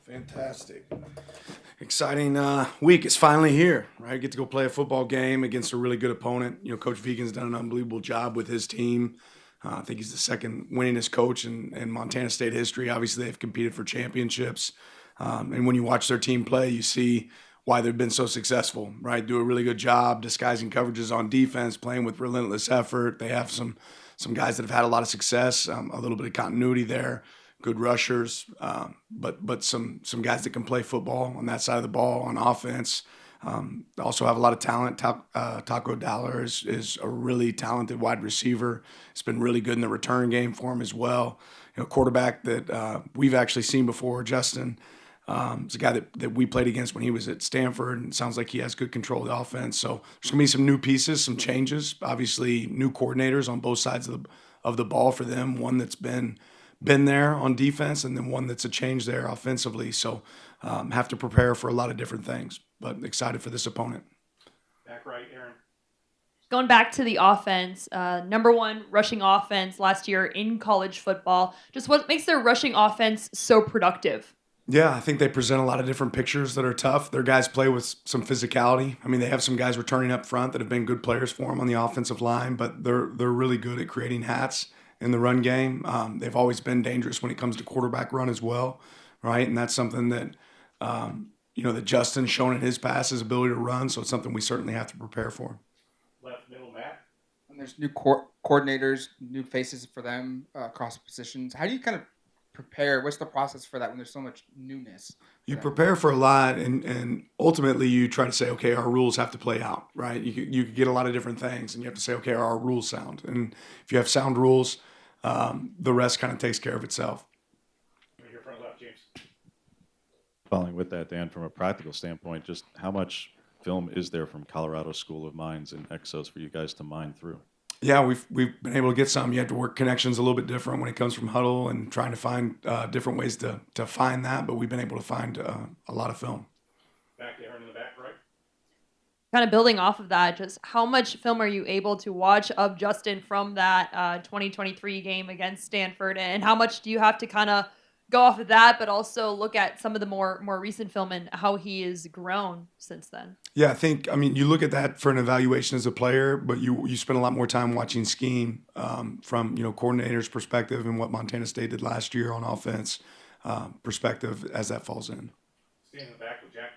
Fantastic. Exciting week. It's finally here, right? Get to go play a football game against a really good opponent. Coach Vegan's done an unbelievable job with his team. I think he's the second winningest coach in Montana State history. Obviously, they've competed for championships. And when you watch their team play, you see why they've been so successful, right? Do a really good job disguising coverages on defense, playing with relentless effort. They have some guys that have had a lot of success, a little bit of continuity there. Good rushers, but some guys that can play football on that side of the ball on offense. Also have a lot of talent. Taco Dollar is a really talented wide receiver. It's been really good in the return game for him as well. Quarterback that we've actually seen before, Justin. It's a guy that we played against when he was at Stanford, and it sounds like he has good control of the offense. So there's going to be some new pieces, some changes. Obviously, new coordinators on both sides of the ball for them. One that's been there on defense, and then one that's a change there offensively. So have to prepare for a lot of different things, but excited for this opponent. Back right, Aaron. Going back to the offense, number one rushing offense last year in college football. Just what makes their rushing offense so productive? Yeah, I think they present a lot of different pictures that are tough. Their guys play with some physicality. I mean, they have some guys returning up front that have been good players for them on the offensive line, but they're really good at creating hats in the run game. They've always been dangerous when it comes to quarterback run as well, right? And that's something that, that Justin's shown in his past, his ability to run, so it's something we certainly have to prepare for. Left middle, Matt. And there's new coordinators, new faces for them across positions. How do you kind of prepare? What's the process for that when there's so much newness? You prepare for a lot, and ultimately you try to say, okay, our rules have to play out, right? You could get a lot of different things, and you have to say, okay, are our rules sound? And if you have sound rules, the rest kind of takes care of itself. Right here, front left, James. Following with that, Dan, from a practical standpoint, just how much film is there from Colorado School of Mines and Exos for you guys to mine through? Yeah, we've been able to get some. You have to work connections a little bit different when it comes from huddle and trying to find different ways to find that, but we've been able to find a lot of film. Back there in the back right. Kind of building off of that, just how much film are you able to watch of Justin from that 2023 game against Stanford, and how much do you have to kind of go off of that, but also look at some of the more recent film and how he has grown since then? Yeah, you look at that for an evaluation as a player, but you spend a lot more time watching scheme from coordinator's perspective and what Montana State did last year on offense perspective as that falls in. Stay in the back with Jack.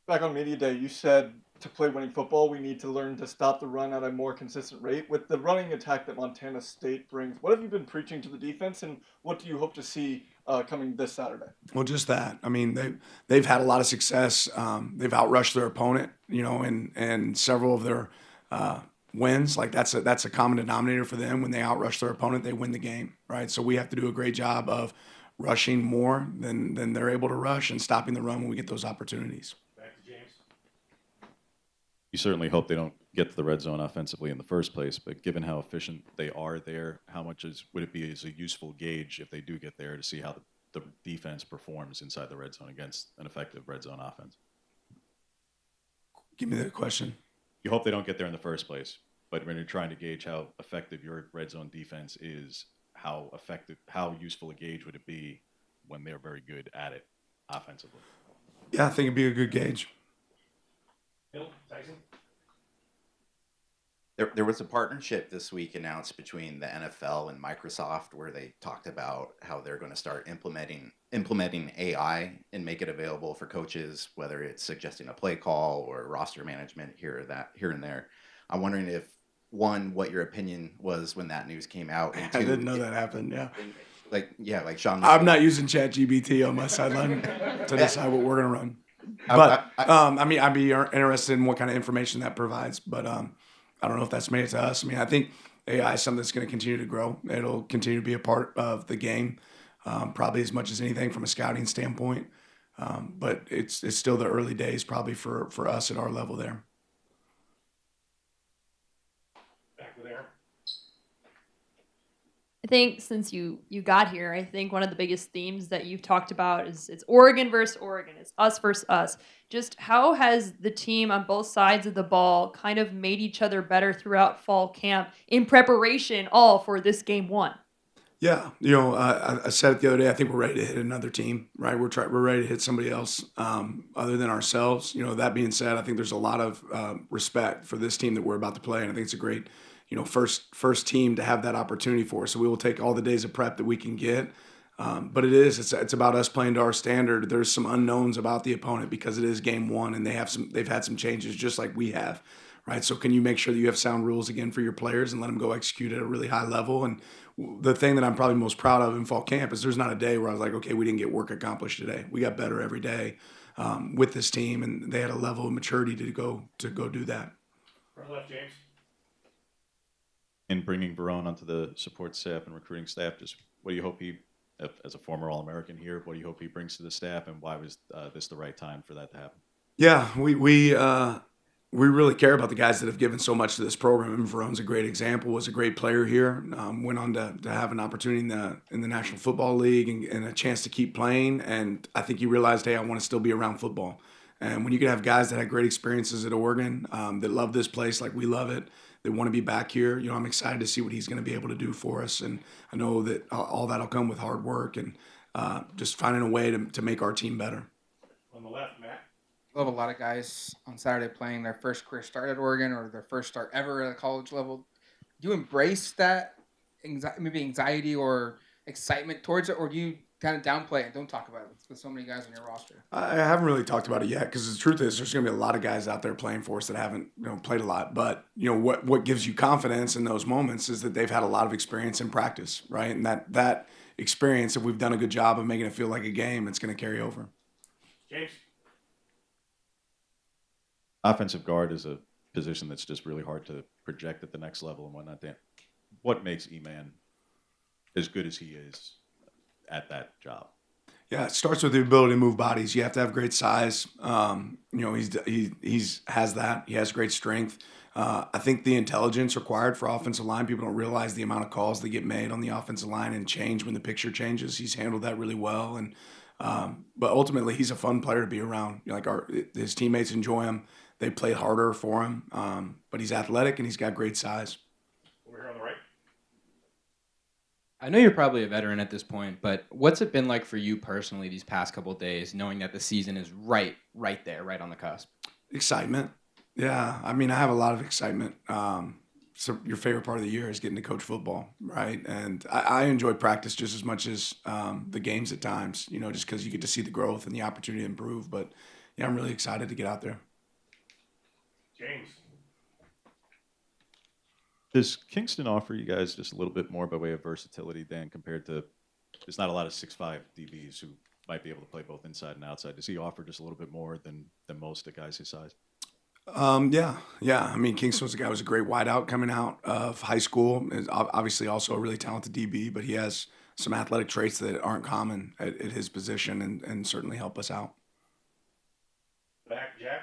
Back on media day, you said to play winning football, we need to learn to stop the run at a more consistent rate. With the running attack that Montana State brings, what have you been preaching to the defense, and what do you hope to see coming this Saturday? Well, just that. I mean, they've had a lot of success. They've outrushed their opponent, and several of their wins. Like that's a common denominator for them. When they outrush their opponent, they win the game, right? So we have to do a great job of rushing more than they're able to rush and stopping the run when we get those opportunities. Back to James. You certainly hope they don't get to the red zone offensively in the first place, but given how efficient they are there, how much would it be as a useful gauge if they do get there to see how the defense performs inside the red zone against an effective red zone offense? Give me that question. You hope they don't get there in the first place, but when you're trying to gauge how effective your red zone defense is, how useful a gauge would it be when they're very good at it offensively? Yeah, I think it'd be a good gauge. Middle, Tyson. There was a partnership this week announced between the NFL and Microsoft where they talked about how they're going to start implementing AI and make it available for coaches, whether it's suggesting a play call or roster management here and there. I'm wondering if, one, what your opinion was when that news came out. And two, I didn't know that happened, yeah. Like Sean. I'm not using ChatGPT on my sideline to decide what we're going to run. But, I'd be interested in what kind of information that provides, but I don't know if that's made it to us. I think AI is something that's going to continue to grow. It'll continue to be a part of the game, probably as much as anything from a scouting standpoint. But it's still the early days probably for us at our level there. Back with Aaron. I think since you got here, I think one of the biggest themes that you've talked about is it's Oregon versus Oregon. It's us versus us. Just how has the team on both sides of the ball kind of made each other better throughout fall camp in preparation all for this game one? Yeah, I said it the other day. I think we're ready to hit another team, right? We're ready to hit somebody else other than ourselves. That being said, I think there's a lot of respect for this team that we're about to play, and I think it's a great, first team to have that opportunity for us. So we will take all the days of prep that we can get. But it's about us playing to our standard. There's some unknowns about the opponent because it is game one, and they've had some changes just like we have, right? So can you make sure that you have sound rules again for your players and let them go execute at a really high level? And the thing that I'm probably most proud of in fall camp is there's not a day where I was like, okay, we didn't get work accomplished today. We got better every day with this team, and they had a level of maturity to go do that. Front left, James. In bringing Barone onto the support staff and recruiting staff, just what do you hope he, as a former All-American here, what do you hope he brings to the staff, and why was this the right time for that to happen? Yeah, we really care about the guys that have given so much to this program. And Verone's a great example. Was a great player here. Went on to have an opportunity in the National Football League and a chance to keep playing. And I think he realized, hey, I want to still be around football. And when you can have guys that had great experiences at Oregon, that love this place like we love it, that want to be back here, I'm excited to see what he's going to be able to do for us. And I know that all that'll come with hard work and just finding a way to make our team better. On the left, Matt. I love a lot of guys on Saturday playing their first career start at Oregon or their first start ever at a college level. Do you embrace that anxiety or excitement towards it, or do you kind of downplay it and don't talk about it with so many guys on your roster? I haven't really talked about it yet because the truth is there's going to be a lot of guys out there playing for us that haven't played a lot. But what gives you confidence in those moments is that they've had a lot of experience in practice, right? And that experience, if we've done a good job of making it feel like a game, it's going to carry over. James. Offensive guard is a position that's just really hard to project at the next level and whatnot. Dan, what makes E-Man as good as he is at that job? Yeah, it starts with the ability to move bodies. You have to have great size. He's has that. He has great strength. I think the intelligence required for offensive line. People don't realize the amount of calls that get made on the offensive line and change when the picture changes. He's handled that really well, and but ultimately, he's a fun player to be around. His teammates enjoy him. They play harder for him, but he's athletic and he's got great size. Over here on the right. I know you're probably a veteran at this point, but what's it been like for you personally these past couple of days, knowing that the season is right there, right on the cusp? Excitement. Yeah, I mean, I have a lot of excitement. So your favorite part of the year is getting to coach football, right? And I enjoy practice just as much as the games at times, just because you get to see the growth and the opportunity to improve. But yeah, I'm really excited to get out there. James. Does Kingston offer you guys just a little bit more by way of versatility, Dan, compared to there's not a lot of 6'5" DBs who might be able to play both inside and outside. Does he offer just a little bit more than most of guys his size? Yeah. I mean, Kingston was a guy who was a great wideout coming out of high school. Is obviously also a really talented DB, but he has some athletic traits that aren't common at his position and certainly help us out. Back, Jack.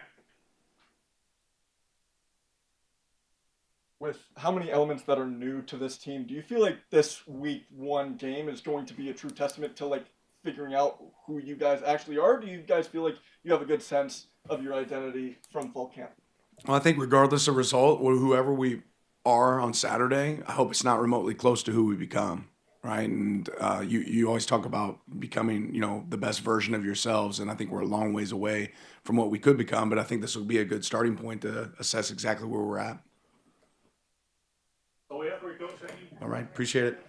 With how many elements that are new to this team, do you feel like this week one game is going to be a true testament to figuring out who you guys actually are? Or do you guys feel like you have a good sense of your identity from fall camp? Well, I think regardless of result, or whoever we are on Saturday, I hope it's not remotely close to who we become, right? And you always talk about becoming, the best version of yourselves, and I think we're a long ways away from what we could become, but I think this will be a good starting point to assess exactly where we're at. All the way up where you Coach. Thank you. All right, appreciate it.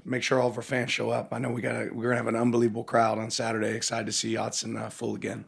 Make sure all of our fans show up. I know we're gonna have an unbelievable crowd on Saturday. Excited to see Autzen full again.